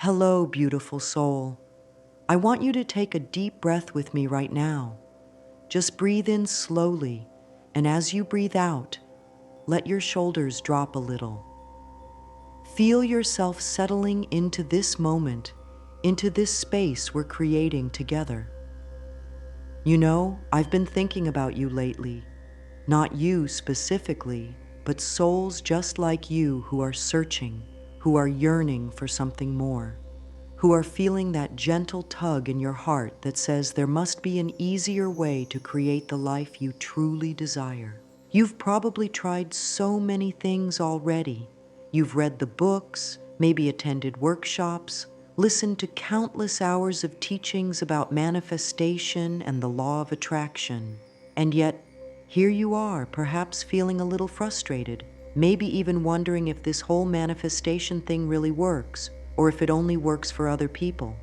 Hello, beautiful soul. I want you to take a deep breath with me right now. Just breathe in slowly, and as you breathe out, let your shoulders drop a little. Feel yourself settling into this moment, into this space we're creating together. You know, I've been thinking about you lately. Not you specifically, but souls just like you who are searching, who are yearning for something more, who are feeling that gentle tug in your heart that says there must be an easier way to create the life you truly desire. You've probably tried so many things already. You've read the books, maybe attended workshops, listened to countless hours of teachings about manifestation and the law of attraction. And yet, here you are, perhaps feeling a little frustrated, maybe even wondering if this whole manifestation thing really works, or if it only works for other people.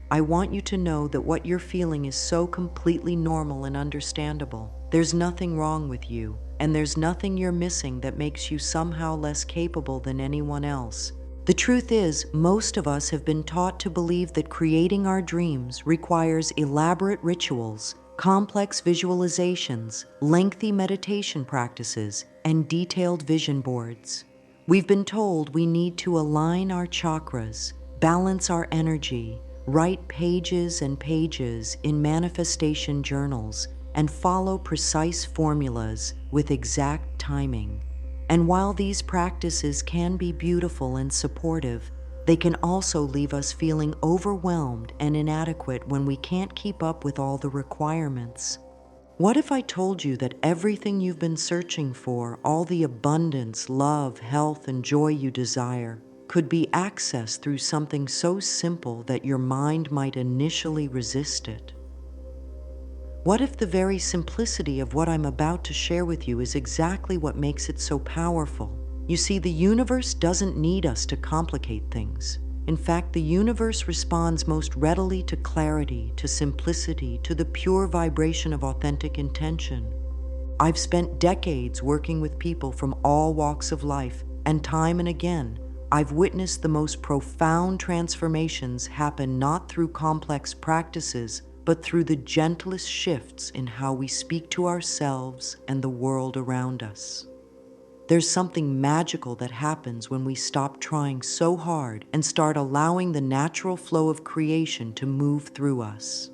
I want you to know that what you're feeling is so completely normal and understandable. There's nothing wrong with you, and there's nothing you're missing that makes you somehow less capable than anyone else. The truth is, most of us have been taught to believe that creating our dreams requires elaborate rituals, complex visualizations, lengthy meditation practices, and detailed vision boards. We've been told we need to align our chakras, balance our energy, write pages and pages in manifestation journals, and follow precise formulas with exact timing. And while these practices can be beautiful and supportive, they can also leave us feeling overwhelmed and inadequate when we can't keep up with all the requirements. What if I told you that everything you've been searching for, all the abundance, love, health, and joy you desire, could be accessed through something so simple that your mind might initially resist it? What if the very simplicity of what I'm about to share with you is exactly what makes it so powerful? You see, the universe doesn't need us to complicate things. In fact, the universe responds most readily to clarity, to simplicity, to the pure vibration of authentic intention. I've spent decades working with people from all walks of life, and time and again, I've witnessed the most profound transformations happen not through complex practices, but through the gentlest shifts in how we speak to ourselves and the world around us. There's something magical that happens when we stop trying so hard and start allowing the natural flow of creation to move through us.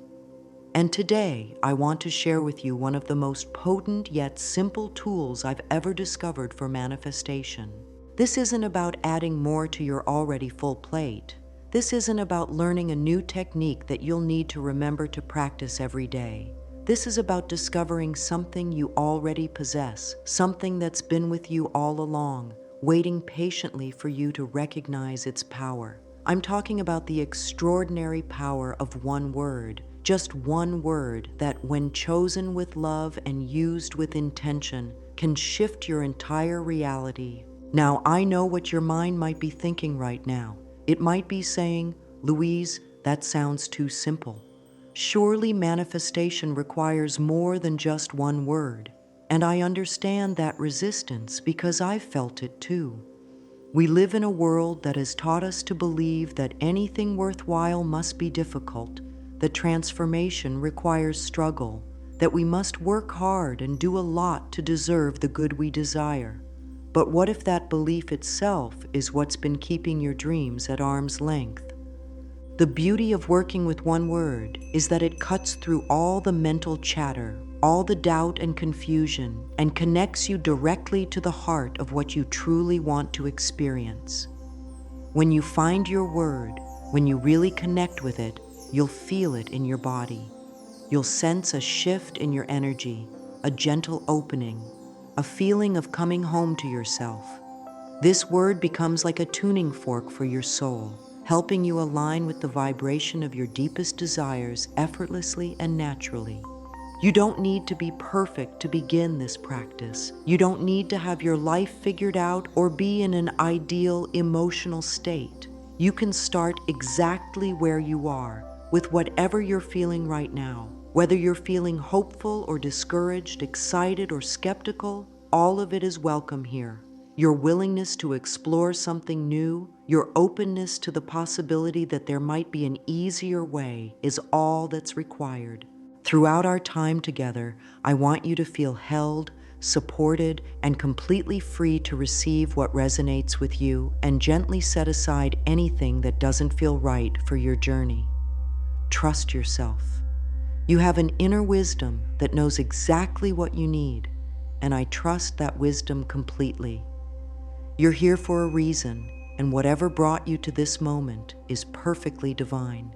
And today, I want to share with you one of the most potent yet simple tools I've ever discovered for manifestation. This isn't about adding more to your already full plate. This isn't about learning a new technique that you'll need to remember to practice every day. This is about discovering something you already possess, something that's been with you all along, waiting patiently for you to recognize its power. I'm talking about the extraordinary power of one word, just one word that, when chosen with love and used with intention, can shift your entire reality. Now, I know what your mind might be thinking right now. It might be saying, "Louise, that sounds too simple. Surely manifestation requires more than just one word." And I understand that resistance because I've felt it too. We live in a world that has taught us to believe that anything worthwhile must be difficult, that transformation requires struggle, that we must work hard and do a lot to deserve the good we desire. But what if that belief itself is what's been keeping your dreams at arm's length? The beauty of working with one word is that it cuts through all the mental chatter, all the doubt and confusion, and connects you directly to the heart of what you truly want to experience. When you find your word, when you really connect with it, you'll feel it in your body. You'll sense a shift in your energy, a gentle opening, a feeling of coming home to yourself. This word becomes like a tuning fork for your soul, helping you align with the vibration of your deepest desires effortlessly and naturally. You don't need to be perfect to begin this practice. You don't need to have your life figured out or be in an ideal emotional state. You can start exactly where you are, with whatever you're feeling right now. Whether you're feeling hopeful or discouraged, excited or skeptical, all of it is welcome here. Your willingness to explore something new, your openness to the possibility that there might be an easier way is all that's required. Throughout our time together, I want you to feel held, supported, and completely free to receive what resonates with you and gently set aside anything that doesn't feel right for your journey. Trust yourself. You have an inner wisdom that knows exactly what you need, and I trust that wisdom completely. You're here for a reason, and whatever brought you to this moment is perfectly divine.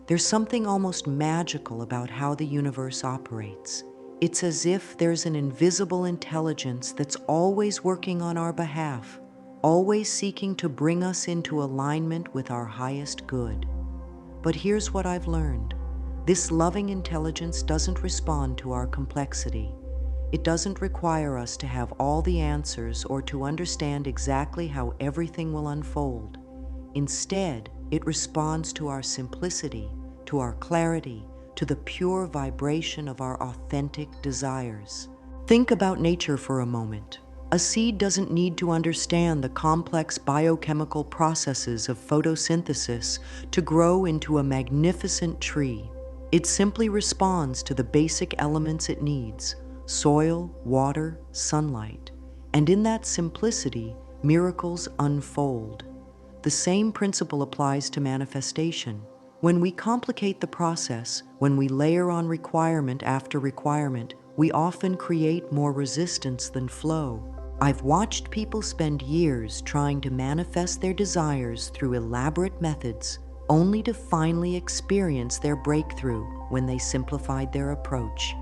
There's something almost magical about how the universe operates. It's as if there's an invisible intelligence that's always working on our behalf, always seeking to bring us into alignment with our highest good. But here's what I've learned. This loving intelligence doesn't respond to our complexity. It doesn't require us to have all the answers or to understand exactly how everything will unfold. Instead, it responds to our simplicity, to our clarity, to the pure vibration of our authentic desires. Think about nature for a moment. A seed doesn't need to understand the complex biochemical processes of photosynthesis to grow into a magnificent tree. It simply responds to the basic elements it needs: soil, water, sunlight. And in that simplicity, miracles unfold. The same principle applies to manifestation. When we complicate the process, when we layer on requirement after requirement, we often create more resistance than flow. I've watched people spend years trying to manifest their desires through elaborate methods, only to finally experience their breakthrough when they simplified their approach.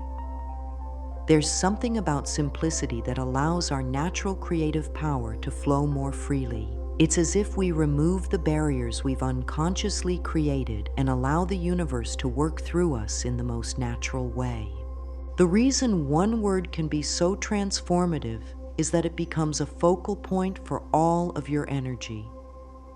There's something about simplicity that allows our natural creative power to flow more freely. It's as if we remove the barriers we've unconsciously created and allow the universe to work through us in the most natural way. The reason one word can be so transformative is that it becomes a focal point for all of your energy.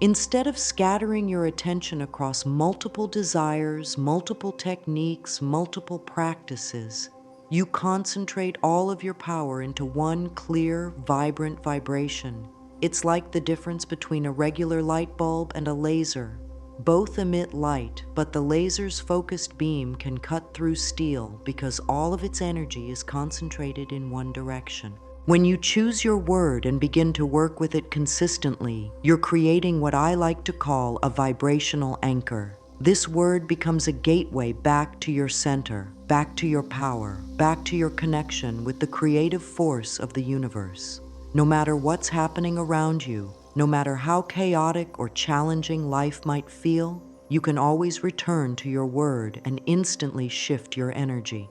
Instead of scattering your attention across multiple desires, multiple techniques, multiple practices, you concentrate all of your power into one clear, vibrant vibration. It's like the difference between a regular light bulb and a laser. Both emit light, but the laser's focused beam can cut through steel because all of its energy is concentrated in one direction. When you choose your word and begin to work with it consistently, you're creating what I like to call a vibrational anchor. This word becomes a gateway back to your center, back to your power, back to your connection with the creative force of the universe. No matter what's happening around you, no matter how chaotic or challenging life might feel, you can always return to your word and instantly shift your energy.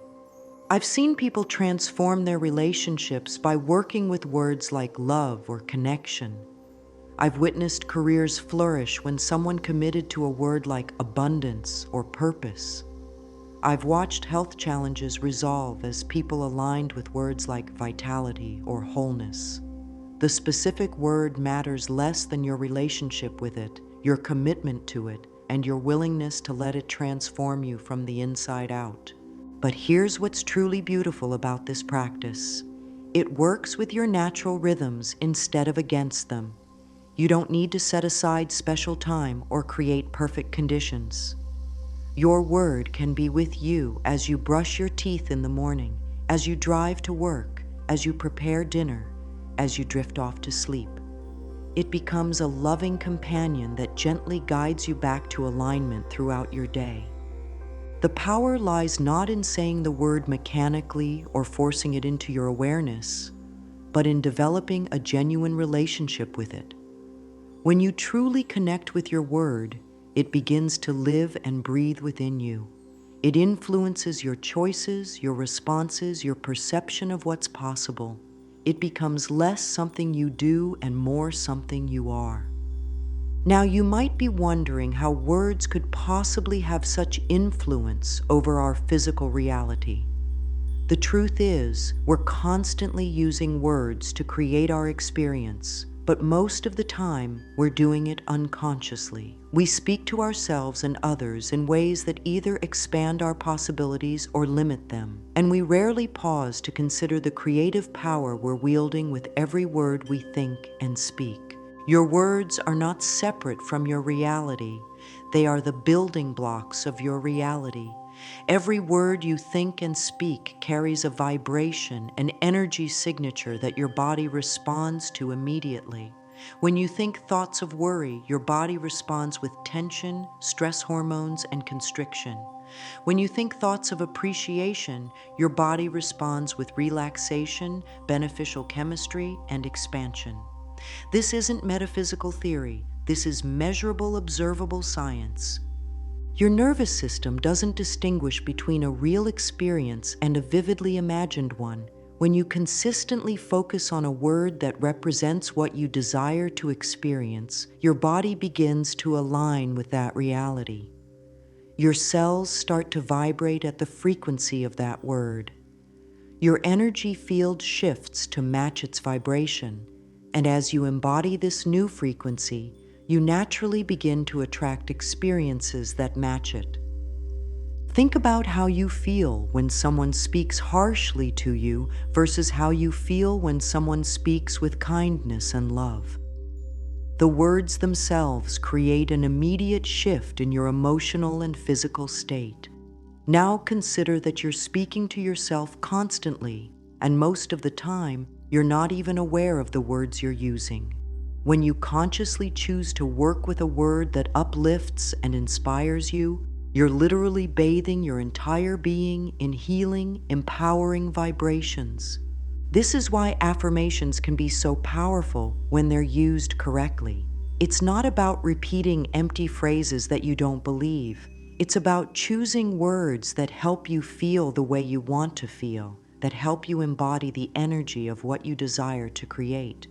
I've seen people transform their relationships by working with words like love or connection. I've witnessed careers flourish when someone committed to a word like abundance or purpose. I've watched health challenges resolve as people aligned with words like vitality or wholeness. The specific word matters less than your relationship with it, your commitment to it, and your willingness to let it transform you from the inside out. But here's what's truly beautiful about this practice. It works with your natural rhythms instead of against them. You don't need to set aside special time or create perfect conditions. Your word can be with you as you brush your teeth in the morning, as you drive to work, as you prepare dinner, as you drift off to sleep. It becomes a loving companion that gently guides you back to alignment throughout your day. The power lies not in saying the word mechanically or forcing it into your awareness, but in developing a genuine relationship with it. When you truly connect with your word, it begins to live and breathe within you. It influences your choices, your responses, your perception of what's possible. It becomes less something you do and more something you are. Now, you might be wondering how words could possibly have such influence over our physical reality. The truth is, we're constantly using words to create our experience, but most of the time, we're doing it unconsciously. We speak to ourselves and others in ways that either expand our possibilities or limit them, and we rarely pause to consider the creative power we're wielding with every word we think and speak. Your words are not separate from your reality. They are the building blocks of your reality. Every word you think and speak carries a vibration, an energy signature that your body responds to immediately. When you think thoughts of worry, your body responds with tension, stress hormones, and constriction. When you think thoughts of appreciation, your body responds with relaxation, beneficial chemistry, and expansion. This isn't metaphysical theory. This is measurable, observable science. Your nervous system doesn't distinguish between a real experience and a vividly imagined one. When you consistently focus on a word that represents what you desire to experience, your body begins to align with that reality. Your cells start to vibrate at the frequency of that word. Your energy field shifts to match its vibration, and as you embody this new frequency, you naturally begin to attract experiences that match it. Think about how you feel when someone speaks harshly to you versus how you feel when someone speaks with kindness and love. The words themselves create an immediate shift in your emotional and physical state. Now consider that you're speaking to yourself constantly, and most of the time, you're not even aware of the words you're using. When you consciously choose to work with a word that uplifts and inspires you, you're literally bathing your entire being in healing, empowering vibrations. This is why affirmations can be so powerful when they're used correctly. It's not about repeating empty phrases that you don't believe. It's about choosing words that help you feel the way you want to feel, that help you embody the energy of what you desire to create.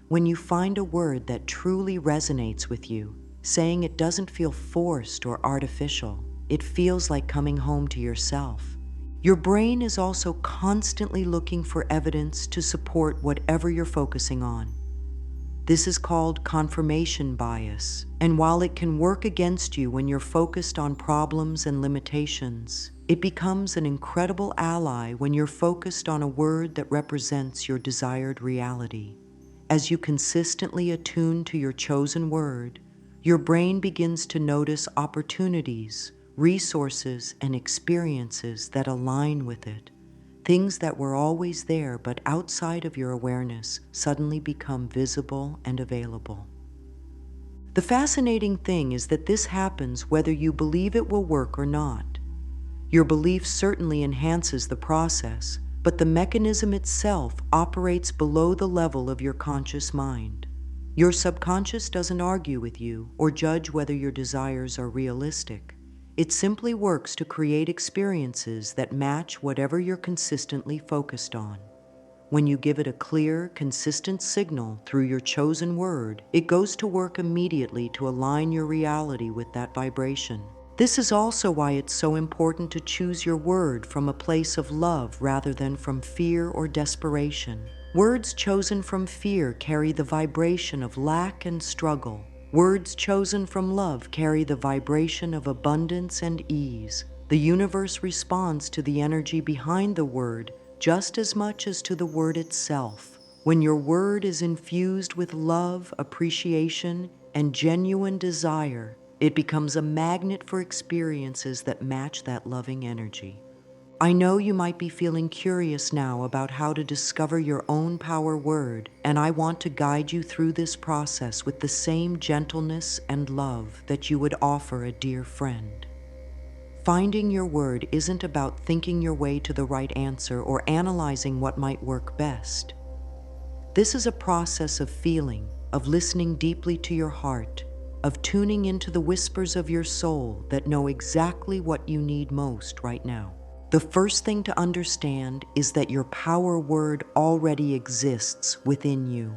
When you find a word that truly resonates with you, saying it doesn't feel forced or artificial, it feels like coming home to yourself. Your brain is also constantly looking for evidence to support whatever you're focusing on. This is called confirmation bias, and while it can work against you when you're focused on problems and limitations, it becomes an incredible ally when you're focused on a word that represents your desired reality. As you consistently attune to your chosen word, your brain begins to notice opportunities, resources, and experiences that align with it. Things that were always there but outside of your awareness suddenly become visible and available. The fascinating thing is that this happens whether you believe it will work or not. Your belief certainly enhances the process, but the mechanism itself operates below the level of your conscious mind. Your subconscious doesn't argue with you or judge whether your desires are realistic. It simply works to create experiences that match whatever you're consistently focused on. When you give it a clear, consistent signal through your chosen word, it goes to work immediately to align your reality with that vibration. This is also why it's so important to choose your word from a place of love rather than from fear or desperation. Words chosen from fear carry the vibration of lack and struggle. Words chosen from love carry the vibration of abundance and ease. The universe responds to the energy behind the word just as much as to the word itself. When your word is infused with love, appreciation, and genuine desire, it becomes a magnet for experiences that match that loving energy. I know you might be feeling curious now about how to discover your own power word, and I want to guide you through this process with the same gentleness and love that you would offer a dear friend. Finding your word isn't about thinking your way to the right answer or analyzing what might work best. This is a process of feeling, of listening deeply to your heart, of tuning into the whispers of your soul that know exactly what you need most right now. The first thing to understand is that your power word already exists within you.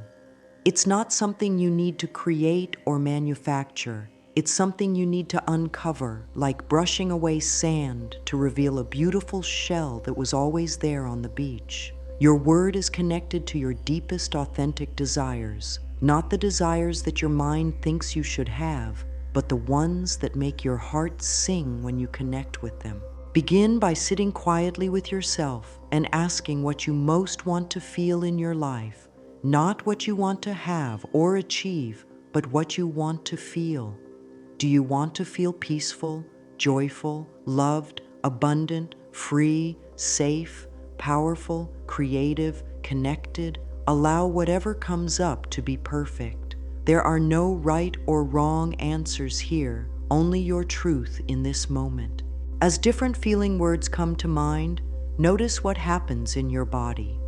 It's not something you need to create or manufacture. It's something you need to uncover, like brushing away sand to reveal a beautiful shell that was always there on the beach. Your word is connected to your deepest authentic desires, not the desires that your mind thinks you should have, but the ones that make your heart sing when you connect with them. Begin by sitting quietly with yourself and asking what you most want to feel in your life, not what you want to have or achieve, but what you want to feel. Do you want to feel peaceful, joyful, loved, abundant, free, safe, powerful, creative, connected? Allow whatever comes up to be perfect. There are no right or wrong answers here, only your truth in this moment. As different feeling words come to mind, notice what happens in your body.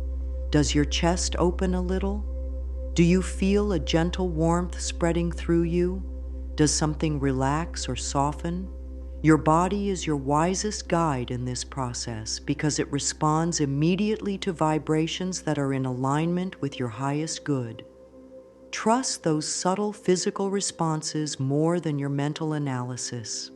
Does your chest open a little? Do you feel a gentle warmth spreading through you? Does something relax or soften? Your body is your wisest guide in this process because it responds immediately to vibrations that are in alignment with your highest good. Trust those subtle physical responses more than your mental analysis.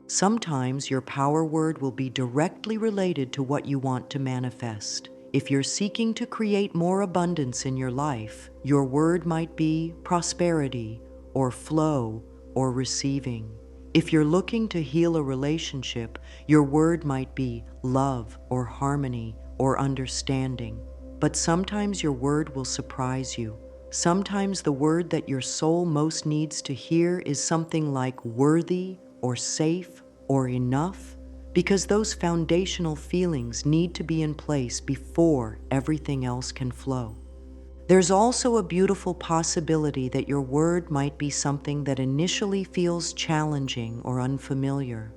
Sometimes your power word will be directly related to what you want to manifest. If you're seeking to create more abundance in your life, your word might be prosperity, or flow, or receiving. If you're looking to heal a relationship, your word might be love, or harmony, or understanding. But sometimes your word will surprise you. Sometimes the word that your soul most needs to hear is something like worthy, or safe, or enough, because those foundational feelings need to be in place before everything else can flow. There's also a beautiful possibility that your word might be something that initially feels challenging or unfamiliar.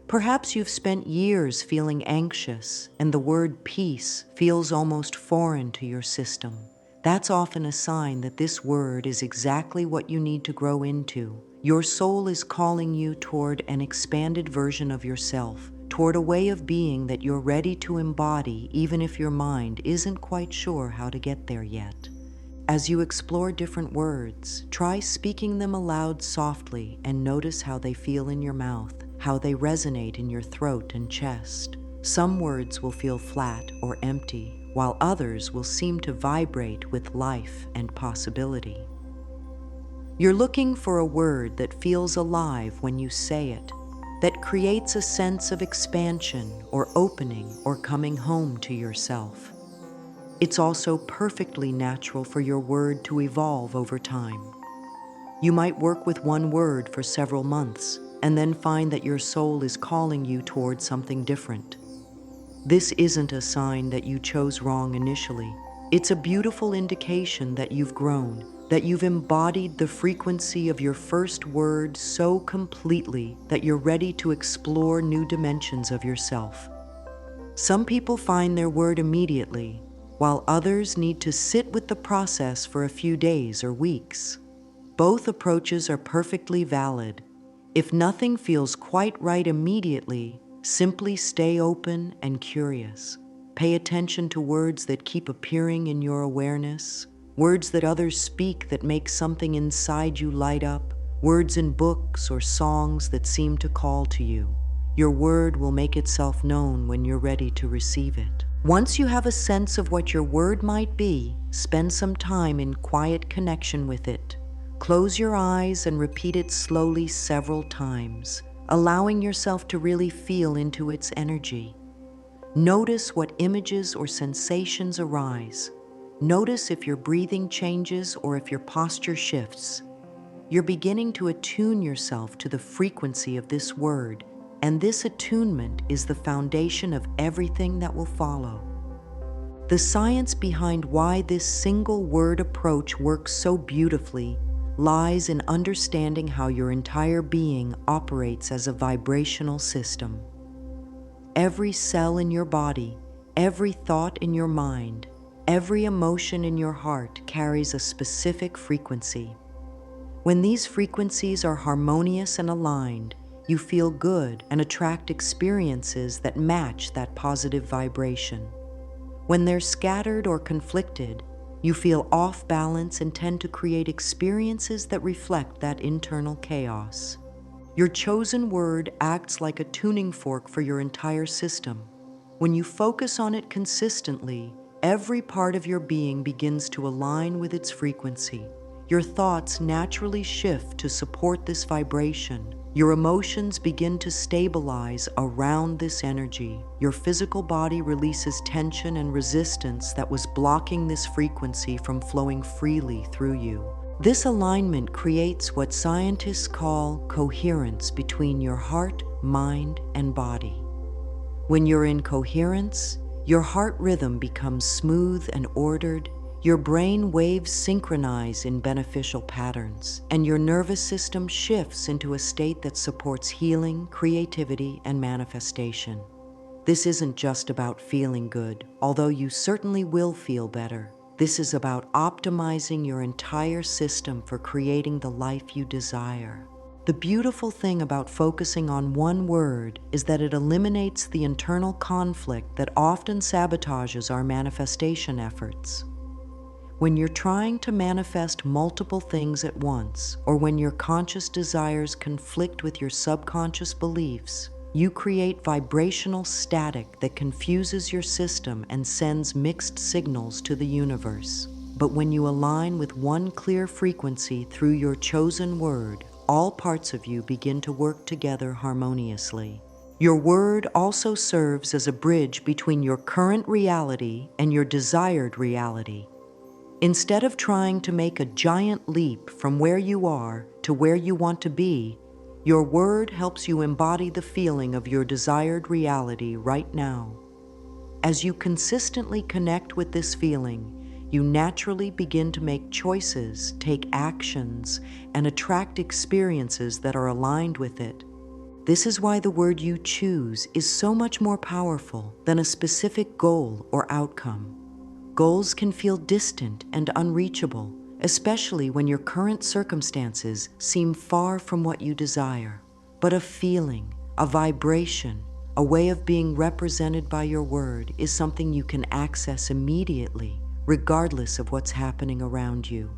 Perhaps you've spent years feeling anxious, and the word peace feels almost foreign to your system. That's often a sign that this word is exactly what you need to grow into. Your soul is calling you toward an expanded version of yourself, toward a way of being that you're ready to embody, even if your mind isn't quite sure how to get there yet. As you explore different words, try speaking them aloud softly and notice how they feel in your mouth, how they resonate in your throat and chest. Some words will feel flat or empty, while others will seem to vibrate with life and possibility. You're looking for a word that feels alive when you say it, that creates a sense of expansion or opening or coming home to yourself. It's also perfectly natural for your word to evolve over time. You might work with one word for several months and then find that your soul is calling you toward something different. This isn't a sign that you chose wrong initially. It's a beautiful indication that you've grown, that you've embodied the frequency of your first word so completely that you're ready to explore new dimensions of yourself. Some people find their word immediately, while others need to sit with the process for a few days or weeks. Both approaches are perfectly valid. If nothing feels quite right immediately, simply stay open and curious. Pay attention to words that keep appearing in your awareness, words that others speak that make something inside you light up, words in books or songs that seem to call to you. Your word will make itself known when you're ready to receive it. Once you have a sense of what your word might be, spend some time in quiet connection with it. Close your eyes and repeat it slowly several times, allowing yourself to really feel into its energy. Notice what images or sensations arise. Notice if your breathing changes or if your posture shifts. You're beginning to attune yourself to the frequency of this word, and this attunement is the foundation of everything that will follow. The science behind why this single word approach works so beautifully lies in understanding how your entire being operates as a vibrational system. Every cell in your body, every thought in your mind, every emotion in your heart carries a specific frequency. When these frequencies are harmonious and aligned, you feel good and attract experiences that match that positive vibration. When they're scattered or conflicted, you feel off balance and tend to create experiences that reflect that internal chaos. Your chosen word acts like a tuning fork for your entire system. When you focus on it consistently, every part of your being begins to align with its frequency. Your thoughts naturally shift to support this vibration. Your emotions begin to stabilize around this energy. Your physical body releases tension and resistance that was blocking this frequency from flowing freely through you. This alignment creates what scientists call coherence between your heart, mind, and body. When you're in coherence, your heart rhythm becomes smooth and ordered, your brain waves synchronize in beneficial patterns, and your nervous system shifts into a state that supports healing, creativity, and manifestation. This isn't just about feeling good, although you certainly will feel better. This is about optimizing your entire system for creating the life you desire. The beautiful thing about focusing on one word is that it eliminates the internal conflict that often sabotages our manifestation efforts. When you're trying to manifest multiple things at once, or when your conscious desires conflict with your subconscious beliefs, you create vibrational static that confuses your system and sends mixed signals to the universe. But when you align with one clear frequency through your chosen word, all parts of you begin to work together harmoniously. Your word also serves as a bridge between your current reality and your desired reality. Instead of trying to make a giant leap from where you are to where you want to be, your word helps you embody the feeling of your desired reality right now. As you consistently connect with this feeling, you naturally begin to make choices, take actions, and attract experiences that are aligned with it. This is why the word you choose is so much more powerful than a specific goal or outcome. Goals can feel distant and unreachable, especially when your current circumstances seem far from what you desire. But a feeling, a vibration, a way of being represented by your word is something you can access immediately, regardless of what's happening around you.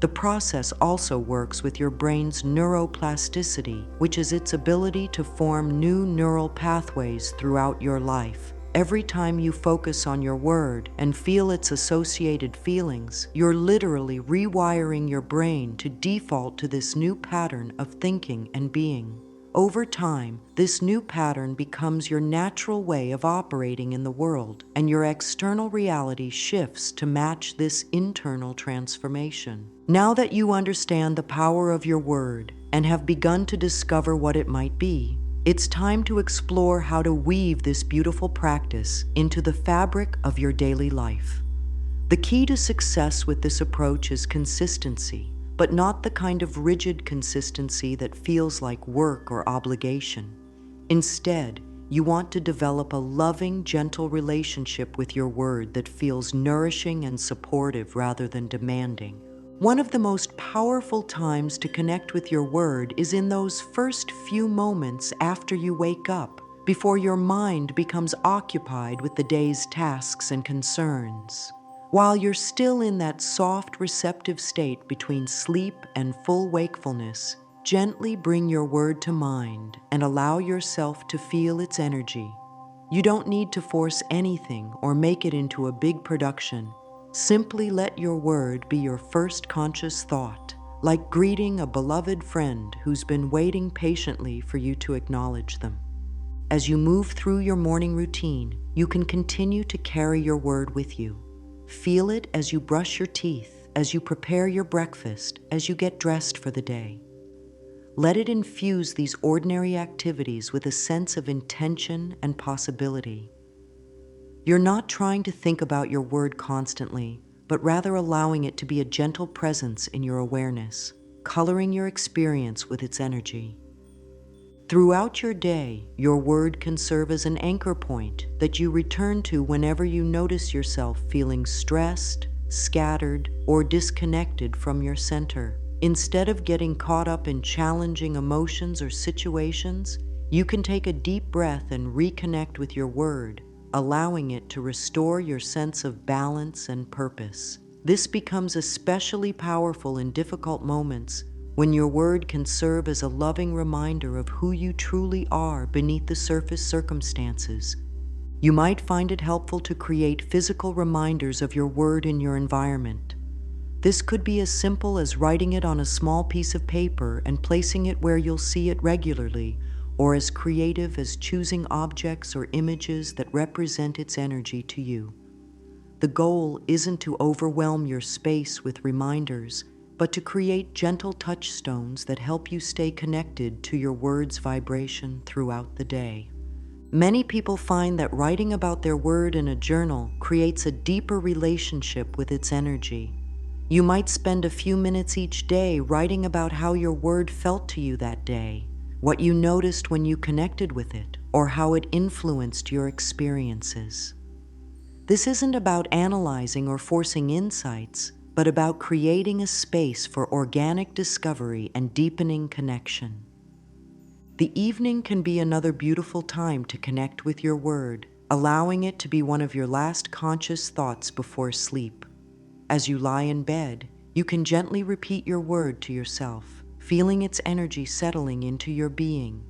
The process also works with your brain's neuroplasticity, which is its ability to form new neural pathways throughout your life. Every time you focus on your word and feel its associated feelings, you're literally rewiring your brain to default to this new pattern of thinking and being. Over time, this new pattern becomes your natural way of operating in the world, and your external reality shifts to match this internal transformation. Now that you understand the power of your word and have begun to discover what it might be, it's time to explore how to weave this beautiful practice into the fabric of your daily life. The key to success with this approach is consistency, but not the kind of rigid consistency that feels like work or obligation. Instead, you want to develop a loving, gentle relationship with your word that feels nourishing and supportive rather than demanding. One of the most powerful times to connect with your word is in those first few moments after you wake up, before your mind becomes occupied with the day's tasks and concerns. While you're still in that soft, receptive state between sleep and full wakefulness, gently bring your word to mind and allow yourself to feel its energy. You don't need to force anything or make it into a big production. Simply let your word be your first conscious thought, like greeting a beloved friend who's been waiting patiently for you to acknowledge them. As you move through your morning routine, you can continue to carry your word with you. Feel it as you brush your teeth, as you prepare your breakfast, as you get dressed for the day. Let it infuse these ordinary activities with a sense of intention and possibility. You're not trying to think about your word constantly, but rather allowing it to be a gentle presence in your awareness, coloring your experience with its energy. Throughout your day, your word can serve as an anchor point that you return to whenever you notice yourself feeling stressed, scattered, or disconnected from your center. Instead of getting caught up in challenging emotions or situations, you can take a deep breath and reconnect with your word, allowing it to restore your sense of balance and purpose. This becomes especially powerful in difficult moments when your word can serve as a loving reminder of who you truly are beneath the surface circumstances. You might find it helpful to create physical reminders of your word in your environment. This could be as simple as writing it on a small piece of paper and placing it where you'll see it regularly, or as creative as choosing objects or images that represent its energy to you. The goal isn't to overwhelm your space with reminders, but to create gentle touchstones that help you stay connected to your word's vibration throughout the day. Many people find that writing about their word in a journal creates a deeper relationship with its energy. You might spend a few minutes each day writing about how your word felt to you that day, what you noticed when you connected with it, or how it influenced your experiences. This isn't about analyzing or forcing insights, but about creating a space for organic discovery and deepening connection. The evening can be another beautiful time to connect with your word, allowing it to be one of your last conscious thoughts before sleep. As you lie in bed, you can gently repeat your word to yourself, feeling its energy settling into your being.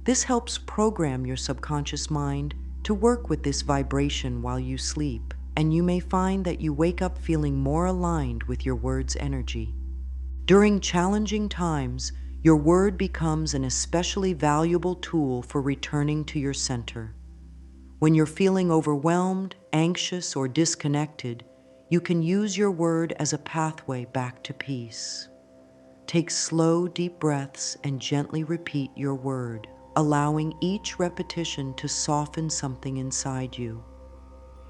This helps program your subconscious mind to work with this vibration while you sleep, and you may find that you wake up feeling more aligned with your word's energy. During challenging times, your word becomes an especially valuable tool for returning to your center. When you're feeling overwhelmed, anxious, or disconnected, you can use your word as a pathway back to peace. Take slow, deep breaths and gently repeat your word, allowing each repetition to soften something inside you.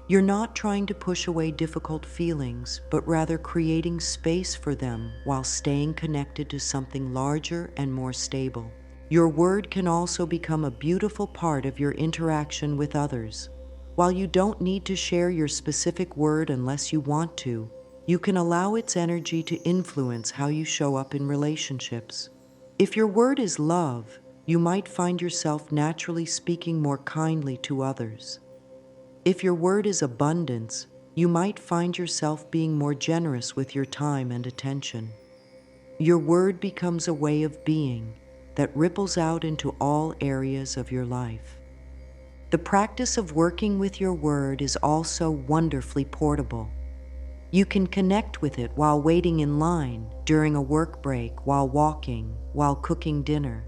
You're not trying to push away difficult feelings, but rather creating space for them while staying connected to something larger and more stable. Your word can also become a beautiful part of your interaction with others. While you don't need to share your specific word unless you want to, you can allow its energy to influence how you show up in relationships. If your word is love, you might find yourself naturally speaking more kindly to others. If your word is abundance, you might find yourself being more generous with your time and attention. Your word becomes a way of being that ripples out into all areas of your life. The practice of working with your word is also wonderfully portable. You can connect with it while waiting in line, during a work break, while walking, while cooking dinner.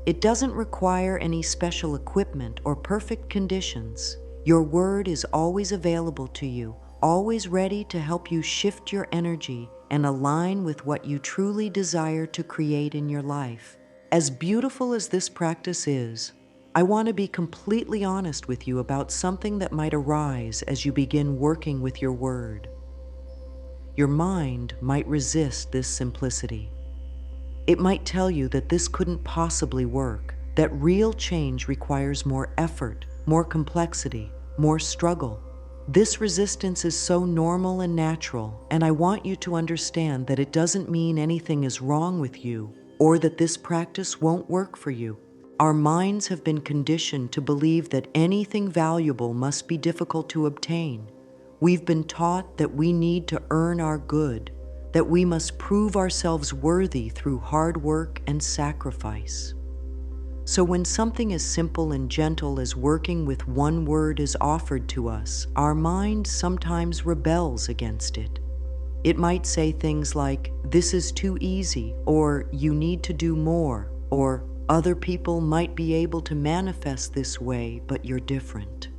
It doesn't require any special equipment or perfect conditions. Your word is always available to you, always ready to help you shift your energy and align with what you truly desire to create in your life. As beautiful as this practice is, I want to be completely honest with you about something that might arise as you begin working with your word. Your mind might resist this simplicity. It might tell you that this couldn't possibly work, that real change requires more effort, more complexity, more struggle. This resistance is so normal and natural, and I want you to understand that it doesn't mean anything is wrong with you or that this practice won't work for you. Our minds have been conditioned to believe that anything valuable must be difficult to obtain. We've been taught that we need to earn our good, that we must prove ourselves worthy through hard work and sacrifice. So when something as simple and gentle as working with one word is offered to us, our mind sometimes rebels against it. It might say things like, "This is too easy," or "You need to do more," or "Other people might be able to manifest this way, but you're different."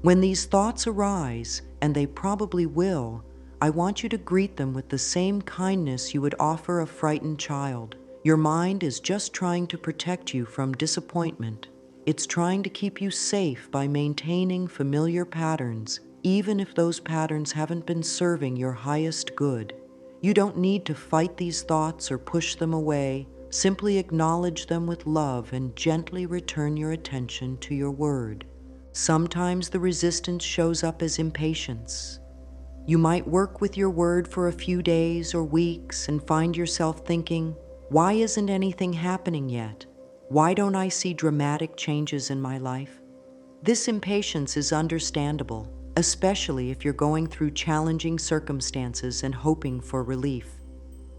When these thoughts arise, and they probably will, I want you to greet them with the same kindness you would offer a frightened child. Your mind is just trying to protect you from disappointment. It's trying to keep you safe by maintaining familiar patterns, even if those patterns haven't been serving your highest good. You don't need to fight these thoughts or push them away. Simply acknowledge them with love and gently return your attention to your word. Sometimes the resistance shows up as impatience. You might work with your word for a few days or weeks and find yourself thinking, "Why isn't anything happening yet? Why don't I see dramatic changes in my life?" This impatience is understandable, especially if you're going through challenging circumstances and hoping for relief.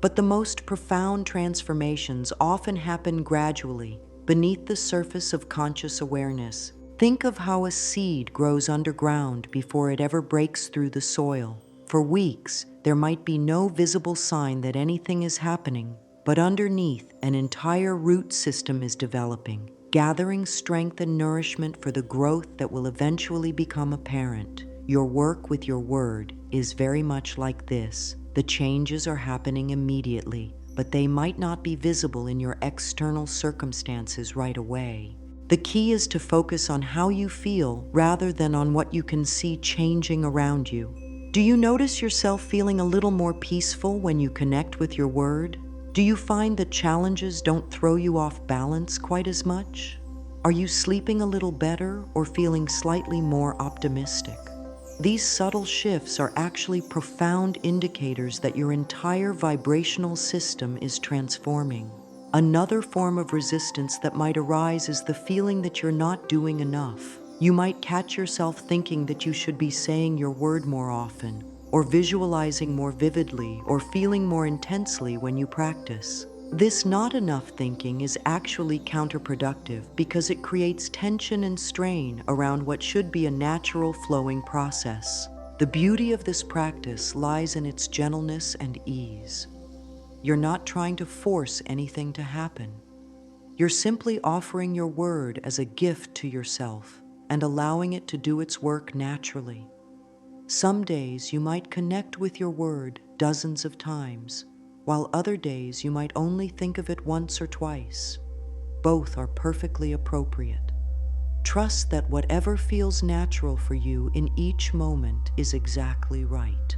But the most profound transformations often happen gradually, beneath the surface of conscious awareness. Think of how a seed grows underground before it ever breaks through the soil. For weeks, there might be no visible sign that anything is happening, but underneath, an entire root system is developing, gathering strength and nourishment for the growth that will eventually become apparent. Your work with your word is very much like this. The changes are happening immediately, but they might not be visible in your external circumstances right away. The key is to focus on how you feel rather than on what you can see changing around you. Do you notice yourself feeling a little more peaceful when you connect with your word? Do you find that challenges don't throw you off balance quite as much? Are you sleeping a little better or feeling slightly more optimistic? These subtle shifts are actually profound indicators that your entire vibrational system is transforming. Another form of resistance that might arise is the feeling that you're not doing enough. You might catch yourself thinking that you should be saying your word more often, or visualizing more vividly, or feeling more intensely when you practice. This not enough thinking is actually counterproductive because it creates tension and strain around what should be a natural flowing process. The beauty of this practice lies in its gentleness and ease. You're not trying to force anything to happen. You're simply offering your word as a gift to yourself and allowing it to do its work naturally. Some days you might connect with your word dozens of times, while other days you might only think of it once or twice. Both are perfectly appropriate. Trust that whatever feels natural for you in each moment is exactly right.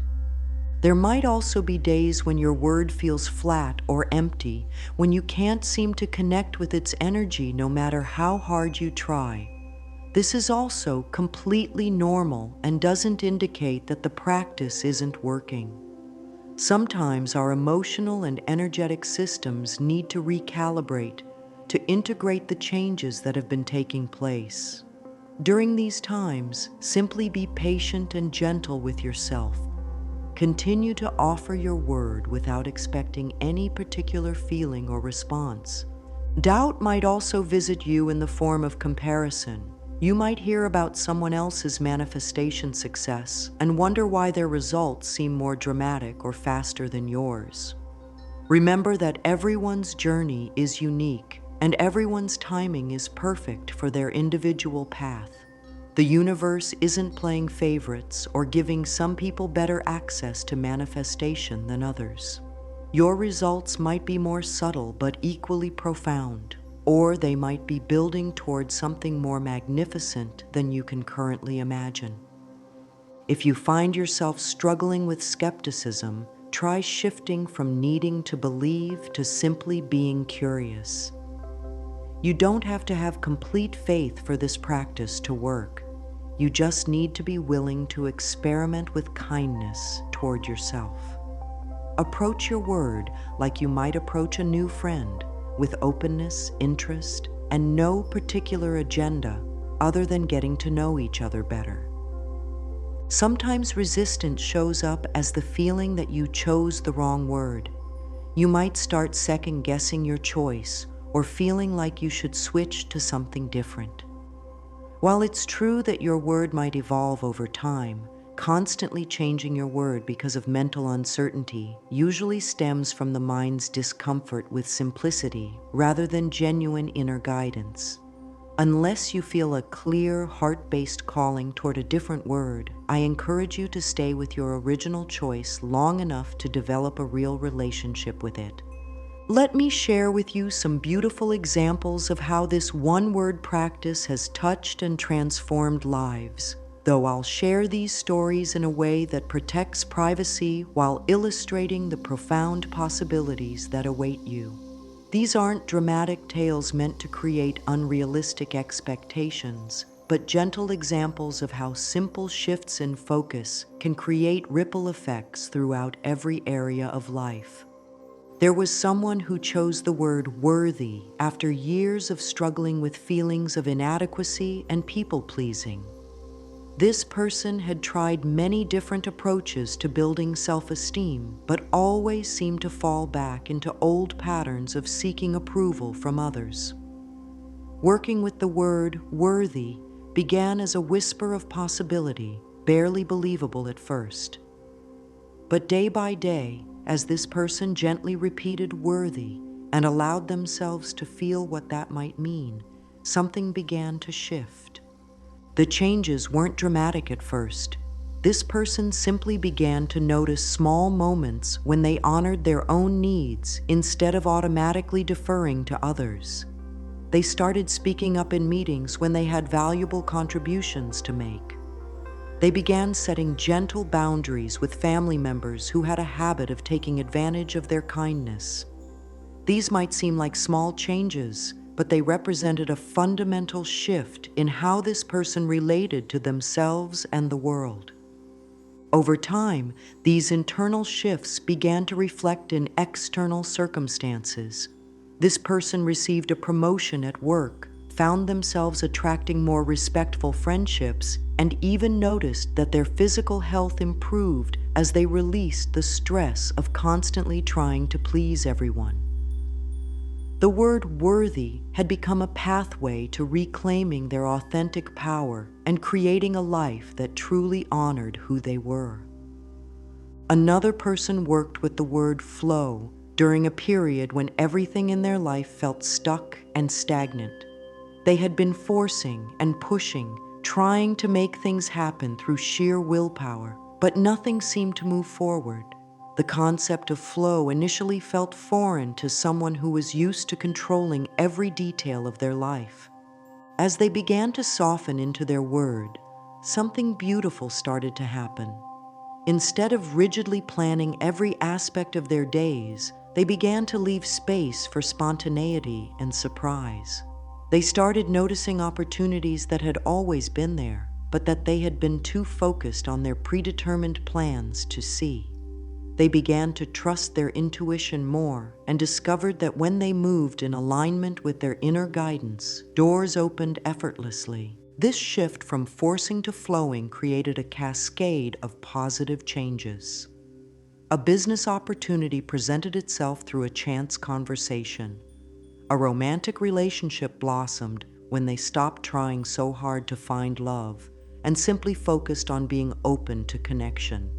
There might also be days when your word feels flat or empty, when you can't seem to connect with its energy no matter how hard you try. This is also completely normal and doesn't indicate that the practice isn't working. Sometimes our emotional and energetic systems need to recalibrate to integrate the changes that have been taking place. During these times, simply be patient and gentle with yourself. Continue to offer your word without expecting any particular feeling or response. Doubt might also visit you in the form of comparison. You might hear about someone else's manifestation success and wonder why their results seem more dramatic or faster than yours. Remember that everyone's journey is unique and everyone's timing is perfect for their individual path. The universe isn't playing favorites or giving some people better access to manifestation than others. Your results might be more subtle but equally profound, or they might be building towards something more magnificent than you can currently imagine. If you find yourself struggling with skepticism, try shifting from needing to believe to simply being curious. You don't have to have complete faith for this practice to work. You just need to be willing to experiment with kindness toward yourself. Approach your word like you might approach a new friend, with openness, interest, and no particular agenda other than getting to know each other better. Sometimes resistance shows up as the feeling that you chose the wrong word. You might start second-guessing your choice or feeling like you should switch to something different. While it's true that your word might evolve over time, constantly changing your word because of mental uncertainty usually stems from the mind's discomfort with simplicity rather than genuine inner guidance. Unless you feel a clear, heart-based calling toward a different word, I encourage you to stay with your original choice long enough to develop a real relationship with it. Let me share with you some beautiful examples of how this one-word practice has touched and transformed lives, though I'll share these stories in a way that protects privacy while illustrating the profound possibilities that await you. These aren't dramatic tales meant to create unrealistic expectations, but gentle examples of how simple shifts in focus can create ripple effects throughout every area of life. There was someone who chose the word worthy after years of struggling with feelings of inadequacy and people-pleasing. This person had tried many different approaches to building self-esteem, but always seemed to fall back into old patterns of seeking approval from others. Working with the word worthy began as a whisper of possibility, barely believable at first. But day by day, as this person gently repeated worthy and allowed themselves to feel what that might mean, something began to shift. The changes weren't dramatic at first. This person simply began to notice small moments when they honored their own needs instead of automatically deferring to others. They started speaking up in meetings when they had valuable contributions to make. They began setting gentle boundaries with family members who had a habit of taking advantage of their kindness. These might seem like small changes, but they represented a fundamental shift in how this person related to themselves and the world. Over time, these internal shifts began to reflect in external circumstances. This person received a promotion at work, found themselves attracting more respectful friendships, and even noticed that their physical health improved as they released the stress of constantly trying to please everyone. The word worthy had become a pathway to reclaiming their authentic power and creating a life that truly honored who they were. Another person worked with the word flow during a period when everything in their life felt stuck and stagnant. They had been forcing and pushing, trying to make things happen through sheer willpower, but nothing seemed to move forward. The concept of flow initially felt foreign to someone who was used to controlling every detail of their life. As they began to soften into their word, something beautiful started to happen. Instead of rigidly planning every aspect of their days, they began to leave space for spontaneity and surprise. They started noticing opportunities that had always been there, but that they had been too focused on their predetermined plans to see. They began to trust their intuition more and discovered that when they moved in alignment with their inner guidance, doors opened effortlessly. This shift from forcing to flowing created a cascade of positive changes. A business opportunity presented itself through a chance conversation. A romantic relationship blossomed when they stopped trying so hard to find love and simply focused on being open to connection.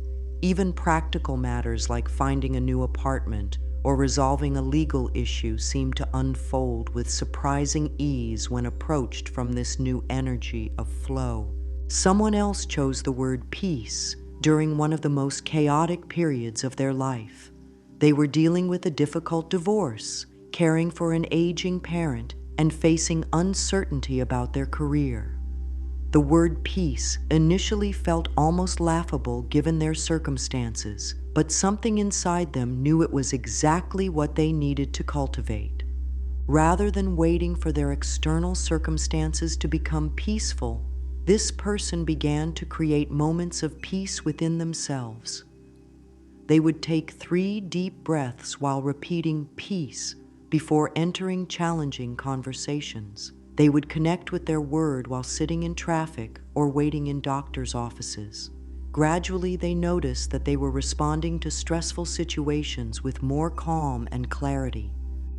Even practical matters like finding a new apartment or resolving a legal issue seemed to unfold with surprising ease when approached from this new energy of flow. Someone else chose the word peace during one of the most chaotic periods of their life. They were dealing with a difficult divorce, caring for an aging parent, and facing uncertainty about their career. The word peace initially felt almost laughable given their circumstances, but something inside them knew it was exactly what they needed to cultivate. Rather than waiting for their external circumstances to become peaceful, this person began to create moments of peace within themselves. They would take 3 deep breaths while repeating peace before entering challenging conversations. They would connect with their word while sitting in traffic or waiting in doctors' offices. Gradually, they noticed that they were responding to stressful situations with more calm and clarity.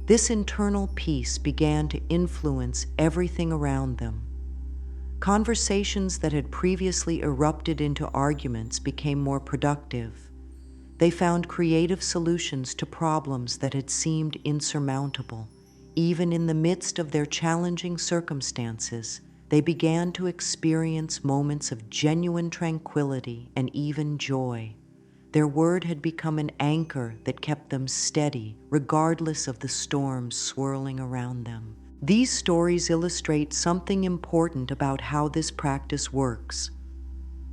This internal peace began to influence everything around them. Conversations that had previously erupted into arguments became more productive. They found creative solutions to problems that had seemed insurmountable. Even in the midst of their challenging circumstances, they began to experience moments of genuine tranquility and even joy. Their word had become an anchor that kept them steady, regardless of the storms swirling around them. These stories illustrate something important about how this practice works.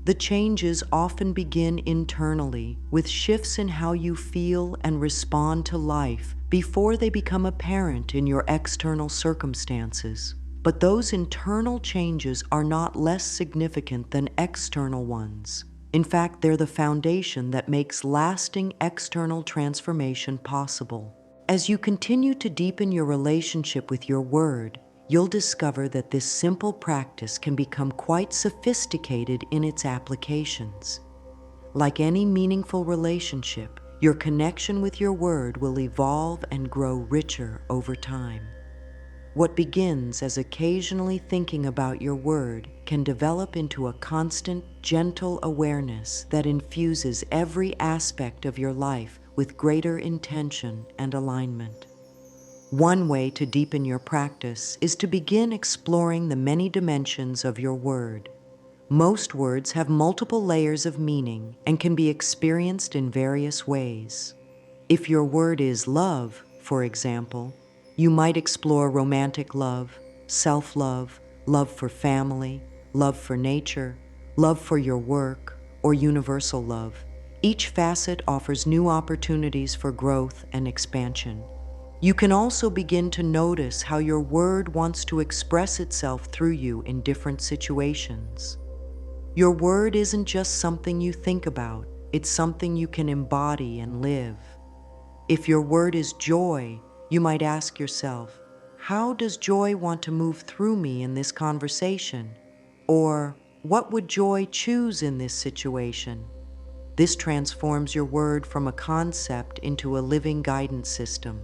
The changes often begin internally, with shifts in how you feel and respond to life before they become apparent in your external circumstances. But those internal changes are not less significant than external ones. In fact, they're the foundation that makes lasting external transformation possible. As you continue to deepen your relationship with your word, you'll discover that this simple practice can become quite sophisticated in its applications. Like any meaningful relationship, your connection with your word will evolve and grow richer over time. What begins as occasionally thinking about your word can develop into a constant, gentle awareness that infuses every aspect of your life with greater intention and alignment. One way to deepen your practice is to begin exploring the many dimensions of your word. Most words have multiple layers of meaning and can be experienced in various ways. If your word is love, for example, you might explore romantic love, self-love, love for family, love for nature, love for your work, or universal love. Each facet offers new opportunities for growth and expansion. You can also begin to notice how your word wants to express itself through you in different situations. Your word isn't just something you think about, it's something you can embody and live. If your word is joy, you might ask yourself, how does joy want to move through me in this conversation? Or, what would joy choose in this situation? This transforms your word from a concept into a living guidance system.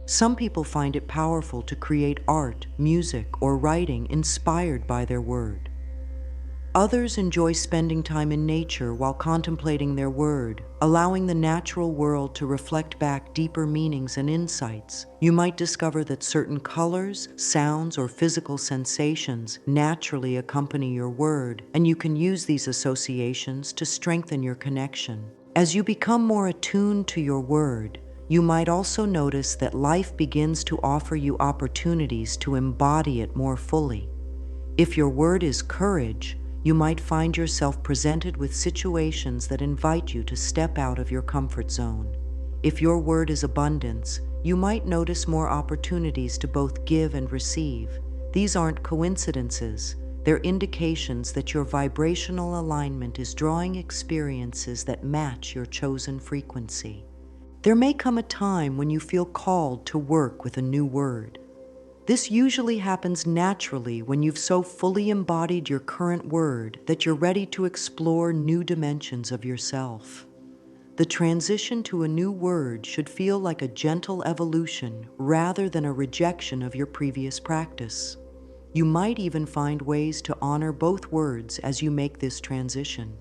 Some people find it powerful to create art, music, or writing inspired by their word. Others enjoy spending time in nature while contemplating their word, allowing the natural world to reflect back deeper meanings and insights. You might discover that certain colors, sounds, or physical sensations naturally accompany your word, and you can use these associations to strengthen your connection. As you become more attuned to your word, you might also notice that life begins to offer you opportunities to embody it more fully. If your word is courage, you might find yourself presented with situations that invite you to step out of your comfort zone. If your word is abundance, you might notice more opportunities to both give and receive. These aren't coincidences. They're indications that your vibrational alignment is drawing experiences that match your chosen frequency. There may come a time when you feel called to work with a new word. This usually happens naturally when you've so fully embodied your current word that you're ready to explore new dimensions of yourself. The transition to a new word should feel like a gentle evolution rather than a rejection of your previous practice. You might even find ways to honor both words as you make this transition.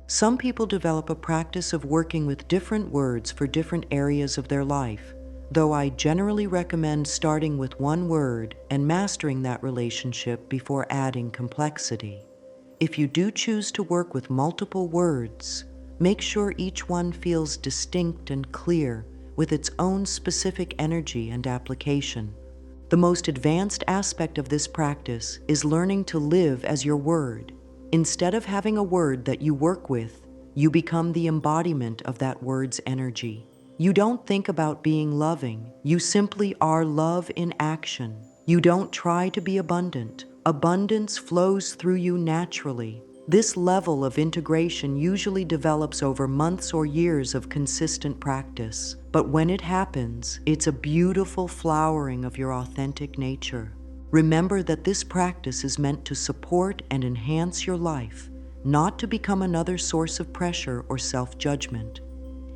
Some people develop a practice of working with different words for different areas of their life, though I generally recommend starting with one word and mastering that relationship before adding complexity. If you do choose to work with multiple words, make sure each one feels distinct and clear with its own specific energy and application. The most advanced aspect of this practice is learning to live as your word. Instead of having a word that you work with, you become the embodiment of that word's energy. You don't think about being loving, you simply are love in action. You don't try to be abundant. Abundance flows through you naturally. This level of integration usually develops over months or years of consistent practice. But when it happens, it's a beautiful flowering of your authentic nature. Remember that this practice is meant to support and enhance your life, not to become another source of pressure or self-judgment.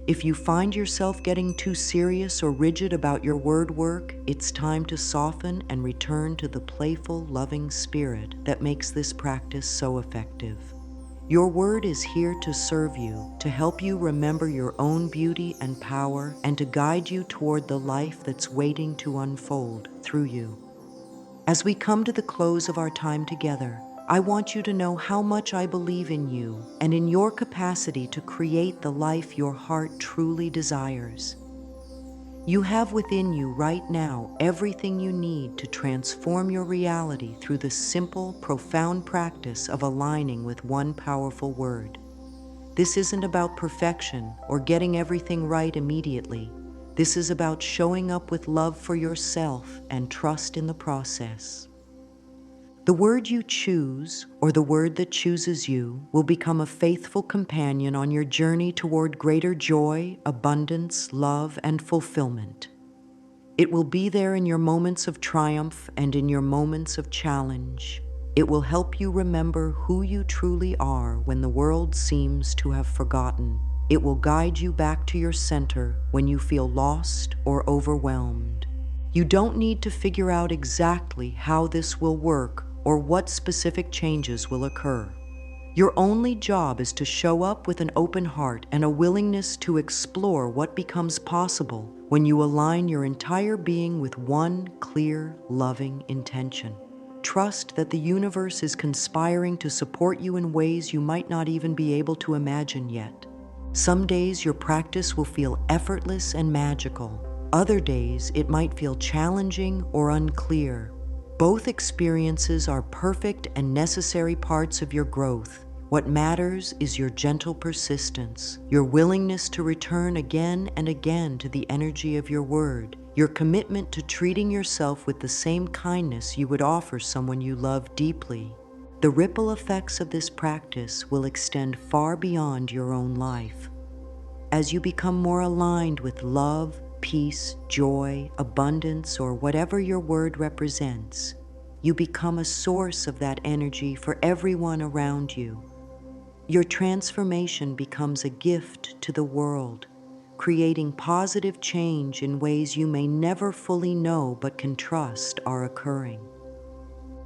If you find yourself getting too serious or rigid about your word work, it's time to soften and return to the playful, loving spirit that makes this practice so effective. Your word is here to serve you, to help you remember your own beauty and power, and to guide you toward the life that's waiting to unfold through you. As we come to the close of our time together, I want you to know how much I believe in you and in your capacity to create the life your heart truly desires. You have within you right now everything you need to transform your reality through the simple, profound practice of aligning with one powerful word. This isn't about perfection or getting everything right immediately. This is about showing up with love for yourself and trust in the process. The word you choose, or the word that chooses you, will become a faithful companion on your journey toward greater joy, abundance, love, and fulfillment. It will be there in your moments of triumph and in your moments of challenge. It will help you remember who you truly are when the world seems to have forgotten. It will guide you back to your center when you feel lost or overwhelmed. You don't need to figure out exactly how this will work or what specific changes will occur. Your only job is to show up with an open heart and a willingness to explore what becomes possible when you align your entire being with one clear, loving intention. Trust that the universe is conspiring to support you in ways you might not even be able to imagine yet. Some days your practice will feel effortless and magical. Other days it might feel challenging or unclear. Both experiences are perfect and necessary parts of your growth. What matters is your gentle persistence, your willingness to return again and again to the energy of your word, your commitment to treating yourself with the same kindness you would offer someone you love deeply. The ripple effects of this practice will extend far beyond your own life. As you become more aligned with love, peace, joy, abundance, or whatever your word represents, you become a source of that energy for everyone around you. Your transformation becomes a gift to the world, creating positive change in ways you may never fully know but can trust are occurring.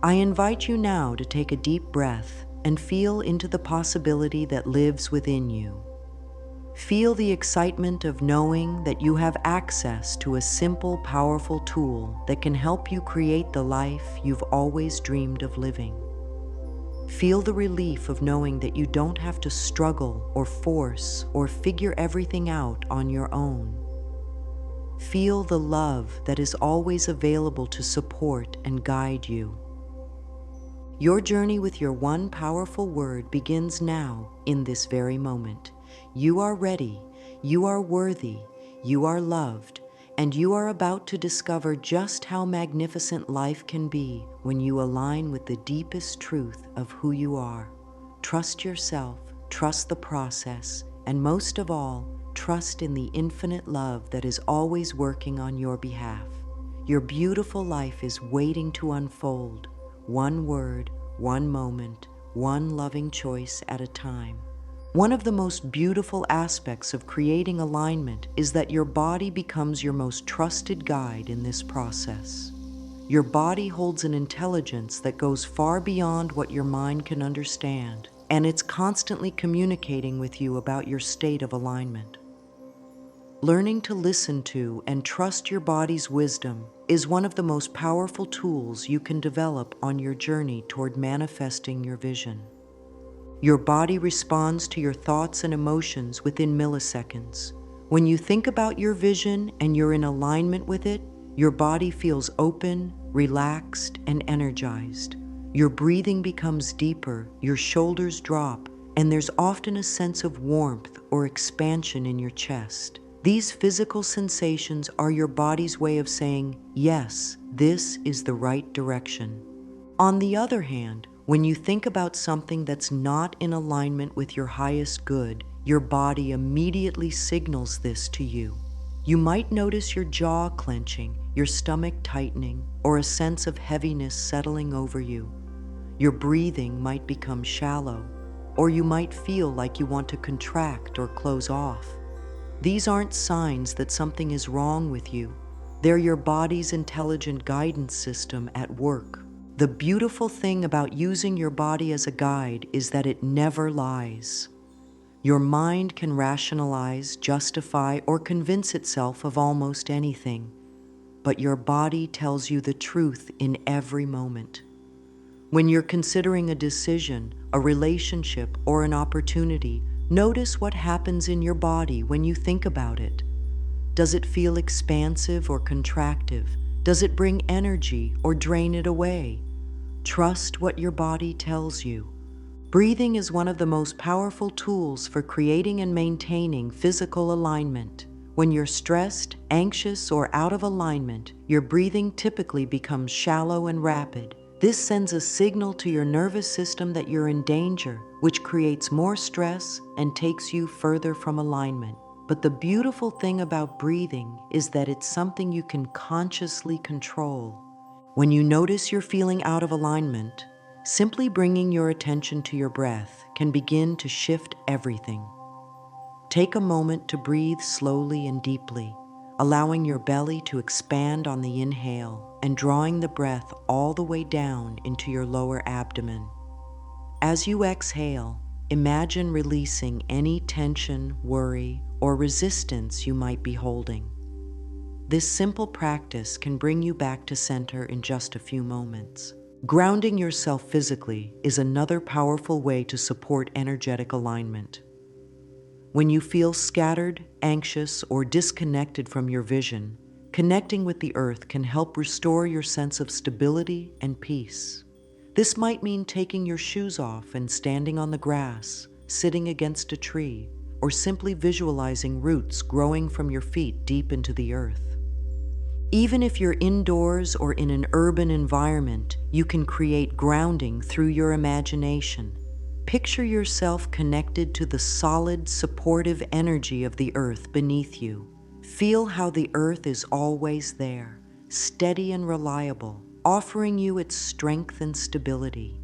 I invite you now to take a deep breath and feel into the possibility that lives within you. Feel the excitement of knowing that you have access to a simple, powerful tool that can help you create the life you've always dreamed of living. Feel the relief of knowing that you don't have to struggle or force or figure everything out on your own. Feel the love that is always available to support and guide you. Your journey with your one powerful word begins now, in this very moment. You are ready, you are worthy, you are loved, and you are about to discover just how magnificent life can be when you align with the deepest truth of who you are. Trust yourself, trust the process, and most of all, trust in the infinite love that is always working on your behalf. Your beautiful life is waiting to unfold, one word, one moment, one loving choice at a time. One of the most beautiful aspects of creating alignment is that your body becomes your most trusted guide in this process. Your body holds an intelligence that goes far beyond what your mind can understand, and it's constantly communicating with you about your state of alignment. Learning to listen to and trust your body's wisdom is one of the most powerful tools you can develop on your journey toward manifesting your vision. Your body responds to your thoughts and emotions within milliseconds. When you think about your vision and you're in alignment with it, your body feels open, relaxed, and energized. Your breathing becomes deeper, your shoulders drop, and there's often a sense of warmth or expansion in your chest. These physical sensations are your body's way of saying, yes, this is the right direction. On the other hand, when you think about something that's not in alignment with your highest good, your body immediately signals this to you. You might notice your jaw clenching, your stomach tightening, or a sense of heaviness settling over you. Your breathing might become shallow, or you might feel like you want to contract or close off. These aren't signs that something is wrong with you. They're your body's intelligent guidance system at work. The beautiful thing about using your body as a guide is that it never lies. Your mind can rationalize, justify, or convince itself of almost anything, but your body tells you the truth in every moment. When you're considering a decision, a relationship, or an opportunity, notice what happens in your body when you think about it. Does it feel expansive or contractive? Does it bring energy or drain it away? Trust what your body tells you. Breathing is one of the most powerful tools for creating and maintaining physical alignment. When you're stressed, anxious, or out of alignment, your breathing typically becomes shallow and rapid. This sends a signal to your nervous system that you're in danger, which creates more stress and takes you further from alignment. But the beautiful thing about breathing is that it's something you can consciously control. When you notice you're feeling out of alignment, simply bringing your attention to your breath can begin to shift everything. Take a moment to breathe slowly and deeply, allowing your belly to expand on the inhale and drawing the breath all the way down into your lower abdomen. As you exhale, imagine releasing any tension, worry, or resistance you might be holding. This simple practice can bring you back to center in just a few moments. Grounding yourself physically is another powerful way to support energetic alignment. When you feel scattered, anxious, or disconnected from your vision, connecting with the earth can help restore your sense of stability and peace. This might mean taking your shoes off and standing on the grass, sitting against a tree, or simply visualizing roots growing from your feet deep into the earth. Even if you're indoors or in an urban environment, you can create grounding through your imagination. Picture yourself connected to the solid, supportive energy of the earth beneath you. Feel how the earth is always there, steady and reliable, offering you its strength and stability.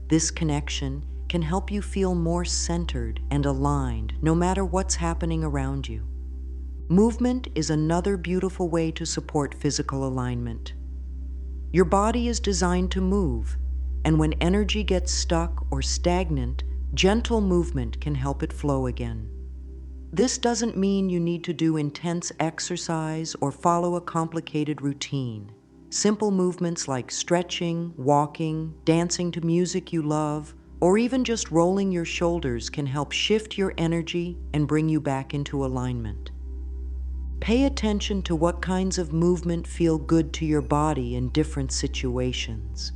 This connection can help you feel more centered and aligned no matter what's happening around you. Movement is another beautiful way to support physical alignment. Your body is designed to move, and when energy gets stuck or stagnant, gentle movement can help it flow again. This doesn't mean you need to do intense exercise or follow a complicated routine. Simple movements like stretching, walking, dancing to music you love, or even just rolling your shoulders can help shift your energy and bring you back into alignment. Pay attention to what kinds of movement feel good to your body in different situations.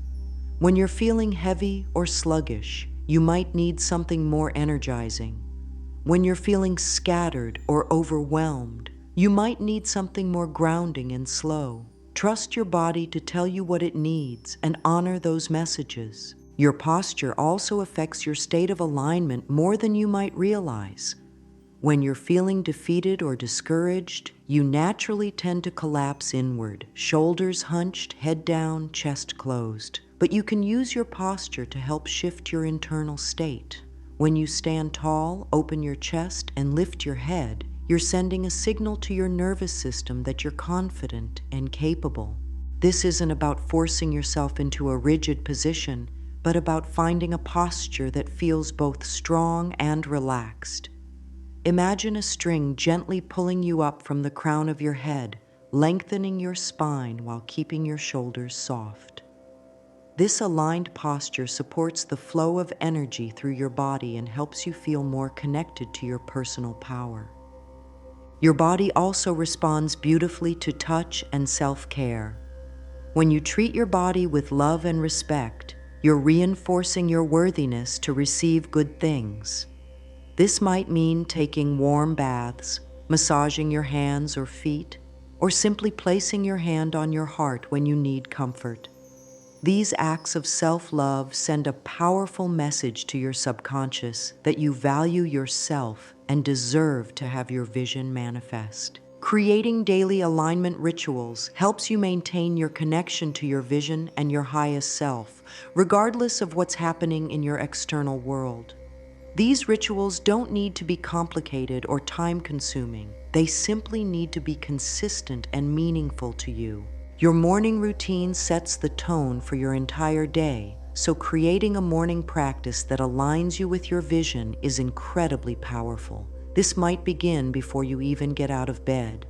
When you're feeling heavy or sluggish, you might need something more energizing. When you're feeling scattered or overwhelmed, you might need something more grounding and slow. Trust your body to tell you what it needs and honor those messages. Your posture also affects your state of alignment more than you might realize. When you're feeling defeated or discouraged, you naturally tend to collapse inward, shoulders hunched, head down, chest closed. But you can use your posture to help shift your internal state. When you stand tall, open your chest, and lift your head, you're sending a signal to your nervous system that you're confident and capable. This isn't about forcing yourself into a rigid position, but about finding a posture that feels both strong and relaxed. Imagine a string gently pulling you up from the crown of your head, lengthening your spine while keeping your shoulders soft. This aligned posture supports the flow of energy through your body and helps you feel more connected to your personal power. Your body also responds beautifully to touch and self-care. When you treat your body with love and respect, you're reinforcing your worthiness to receive good things. This might mean taking warm baths, massaging your hands or feet, or simply placing your hand on your heart when you need comfort. These acts of self-love send a powerful message to your subconscious that you value yourself and deserve to have your vision manifest. Creating daily alignment rituals helps you maintain your connection to your vision and your highest self, regardless of what's happening in your external world. These rituals don't need to be complicated or time-consuming. They simply need to be consistent and meaningful to you. Your morning routine sets the tone for your entire day, so creating a morning practice that aligns you with your vision is incredibly powerful. This might begin before you even get out of bed.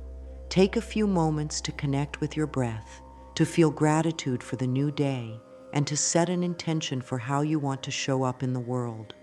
Take a few moments to connect with your breath, to feel gratitude for the new day, and to set an intention for how you want to show up in the world.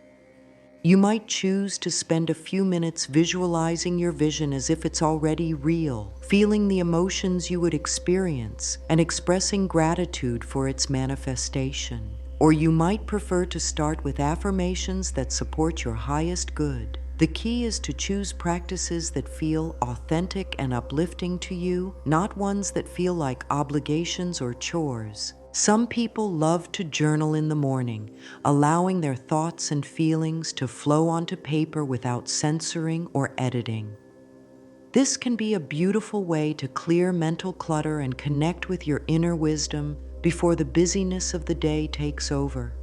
You might choose to spend a few minutes visualizing your vision as if it's already real, feeling the emotions you would experience, and expressing gratitude for its manifestation. Or you might prefer to start with affirmations that support your highest good. The key is to choose practices that feel authentic and uplifting to you, not ones that feel like obligations or chores. Some people love to journal in the morning, allowing their thoughts and feelings to flow onto paper without censoring or editing. This can be a beautiful way to clear mental clutter and connect with your inner wisdom before the busyness of the day takes over.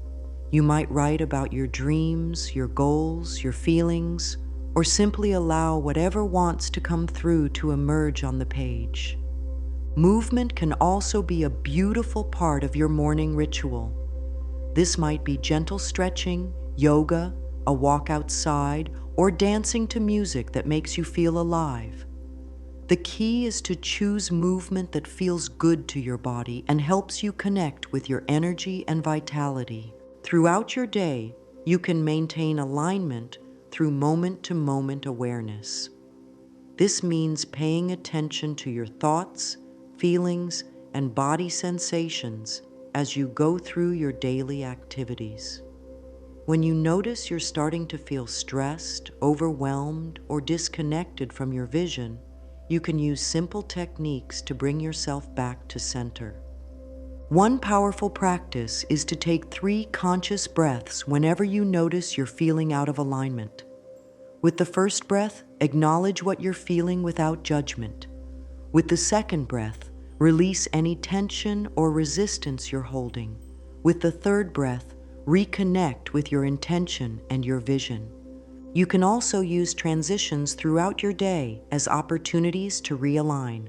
You might write about your dreams, your goals, your feelings, or simply allow whatever wants to come through to emerge on the page. Movement can also be a beautiful part of your morning ritual. This might be gentle stretching, yoga, a walk outside, or dancing to music that makes you feel alive. The key is to choose movement that feels good to your body and helps you connect with your energy and vitality. Throughout your day, you can maintain alignment through moment-to-moment awareness. This means paying attention to your thoughts, feelings, and body sensations as you go through your daily activities. When you notice you're starting to feel stressed, overwhelmed, or disconnected from your vision, you can use simple techniques to bring yourself back to center. One powerful practice is to take 3 conscious breaths whenever you notice you're feeling out of alignment. With the first breath, acknowledge what you're feeling without judgment. With the second breath, release any tension or resistance you're holding. With the third breath, reconnect with your intention and your vision. You can also use transitions throughout your day as opportunities to realign.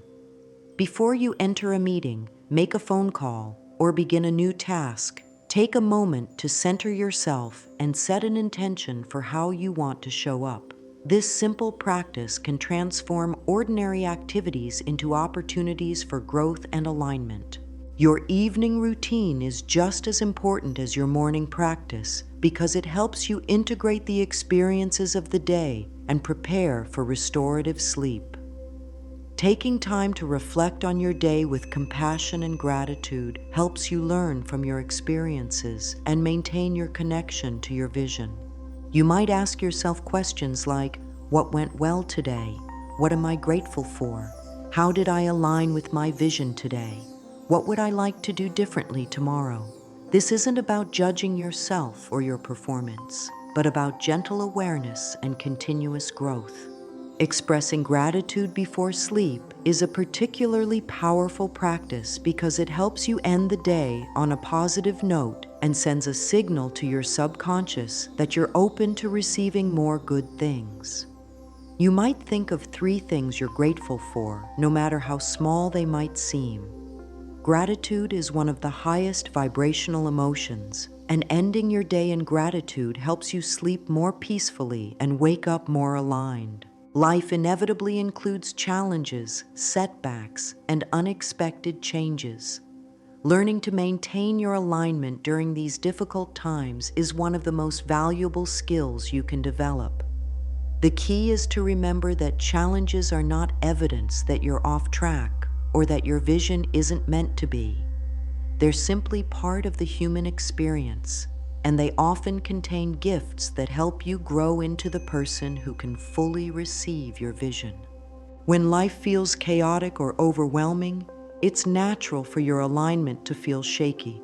Before you enter a meeting, make a phone call, or begin a new task, take a moment to center yourself and set an intention for how you want to show up. This simple practice can transform ordinary activities into opportunities for growth and alignment. Your evening routine is just as important as your morning practice because it helps you integrate the experiences of the day and prepare for restorative sleep. Taking time to reflect on your day with compassion and gratitude helps you learn from your experiences and maintain your connection to your vision. You might ask yourself questions like, what went well today? What am I grateful for? How did I align with my vision today? What would I like to do differently tomorrow? This isn't about judging yourself or your performance, but about gentle awareness and continuous growth. Expressing gratitude before sleep is a particularly powerful practice because it helps you end the day on a positive note and sends a signal to your subconscious that you're open to receiving more good things. You might think of 3 things you're grateful for, no matter how small they might seem. Gratitude is one of the highest vibrational emotions, and ending your day in gratitude helps you sleep more peacefully and wake up more aligned. Life inevitably includes challenges, setbacks, and unexpected changes. Learning to maintain your alignment during these difficult times is one of the most valuable skills you can develop. The key is to remember that challenges are not evidence that you're off track or that your vision isn't meant to be. They're simply part of the human experience, and they often contain gifts that help you grow into the person who can fully receive your vision. When life feels chaotic or overwhelming, it's natural for your alignment to feel shaky.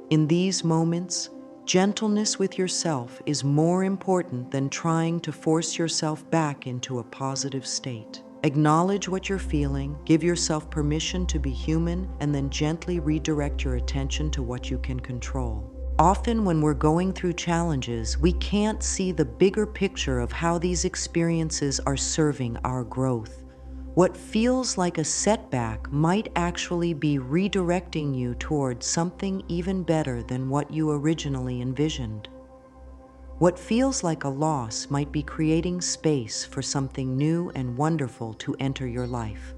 In these moments, gentleness with yourself is more important than trying to force yourself back into a positive state. Acknowledge what you're feeling, give yourself permission to be human, and then gently redirect your attention to what you can control. Often when we're going through challenges, we can't see the bigger picture of how these experiences are serving our growth. What feels like a setback might actually be redirecting you towards something even better than what you originally envisioned. What feels like a loss might be creating space for something new and wonderful to enter your life.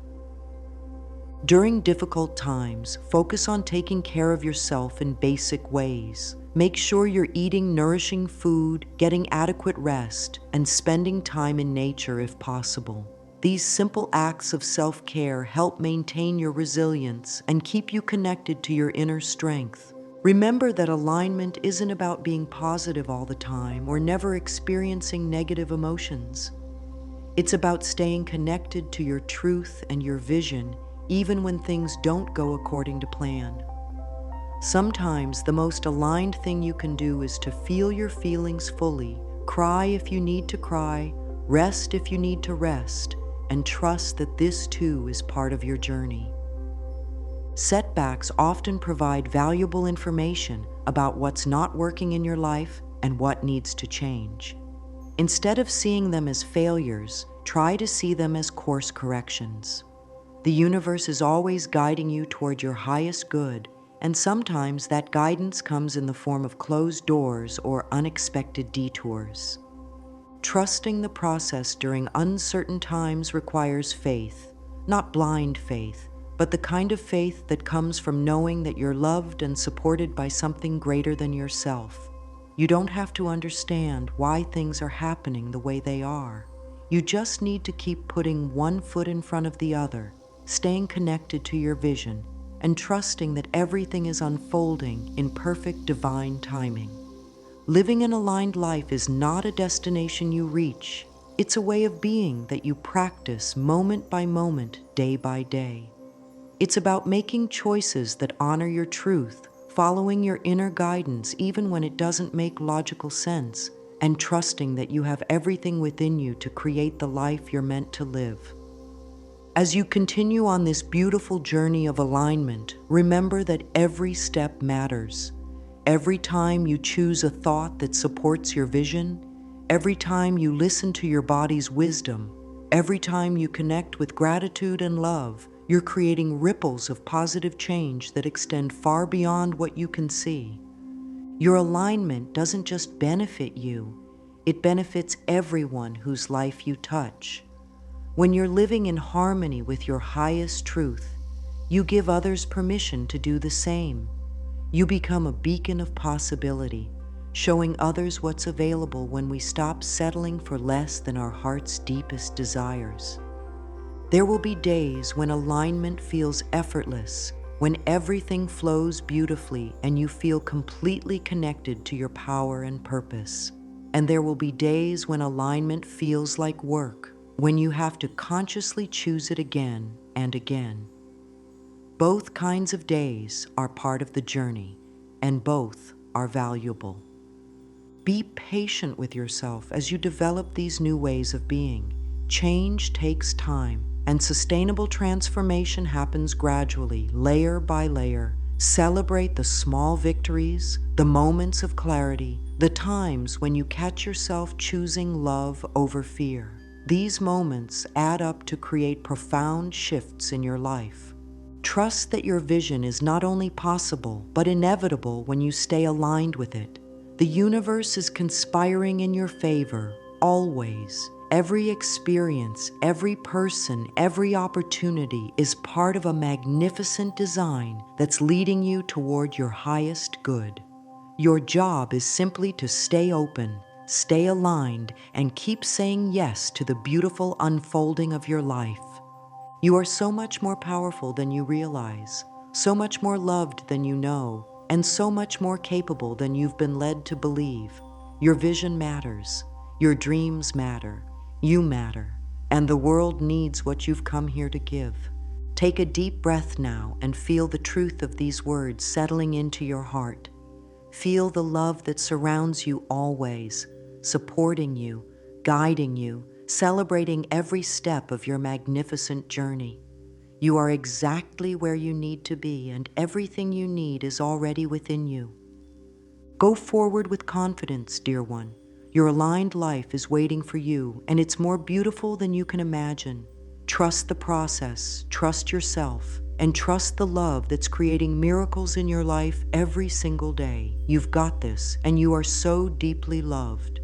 During difficult times, focus on taking care of yourself in basic ways. Make sure you're eating nourishing food, getting adequate rest, and spending time in nature if possible. These simple acts of self-care help maintain your resilience and keep you connected to your inner strength. Remember that alignment isn't about being positive all the time or never experiencing negative emotions. It's about staying connected to your truth and your vision, even when things don't go according to plan. Sometimes the most aligned thing you can do is to feel your feelings fully, cry if you need to cry, rest if you need to rest, and trust that this too is part of your journey. Setbacks often provide valuable information about what's not working in your life and what needs to change. Instead of seeing them as failures, try to see them as course corrections. The universe is always guiding you toward your highest good, and sometimes that guidance comes in the form of closed doors or unexpected detours. Trusting the process during uncertain times requires faith, not blind faith, but the kind of faith that comes from knowing that you're loved and supported by something greater than yourself. You don't have to understand why things are happening the way they are. You just need to keep putting one foot in front of the other, staying connected to your vision, and trusting that everything is unfolding in perfect divine timing. Living an aligned life is not a destination you reach. It's a way of being that you practice moment by moment, day by day. It's about making choices that honor your truth, following your inner guidance even when it doesn't make logical sense, and trusting that you have everything within you to create the life you're meant to live. As you continue on this beautiful journey of alignment, remember that every step matters. Every time you choose a thought that supports your vision, every time you listen to your body's wisdom, every time you connect with gratitude and love, you're creating ripples of positive change that extend far beyond what you can see. Your alignment doesn't just benefit you, it benefits everyone whose life you touch. When you're living in harmony with your highest truth, you give others permission to do the same. You become a beacon of possibility, showing others what's available when we stop settling for less than our heart's deepest desires. There will be days when alignment feels effortless, when everything flows beautifully and you feel completely connected to your power and purpose. And there will be days when alignment feels like work, when you have to consciously choose it again and again. Both kinds of days are part of the journey, and both are valuable. Be patient with yourself as you develop these new ways of being. Change takes time, and sustainable transformation happens gradually, layer by layer. Celebrate the small victories, the moments of clarity, the times when you catch yourself choosing love over fear. These moments add up to create profound shifts in your life. Trust that your vision is not only possible, but inevitable when you stay aligned with it. The universe is conspiring in your favor, always. Every experience, every person, every opportunity is part of a magnificent design that's leading you toward your highest good. Your job is simply to stay open, stay aligned, and keep saying yes to the beautiful unfolding of your life. You are so much more powerful than you realize, so much more loved than you know, and so much more capable than you've been led to believe. Your vision matters, your dreams matter, you matter, and the world needs what you've come here to give. Take a deep breath now and feel the truth of these words settling into your heart. Feel the love that surrounds you always, supporting you, guiding you, celebrating every step of your magnificent journey. You are exactly where you need to be, and everything you need is already within you. Go forward with confidence, dear one. Your aligned life is waiting for you, and it's more beautiful than you can imagine. Trust the process, trust yourself, and trust the love that's creating miracles in your life every single day. You've got this, and you are so deeply loved.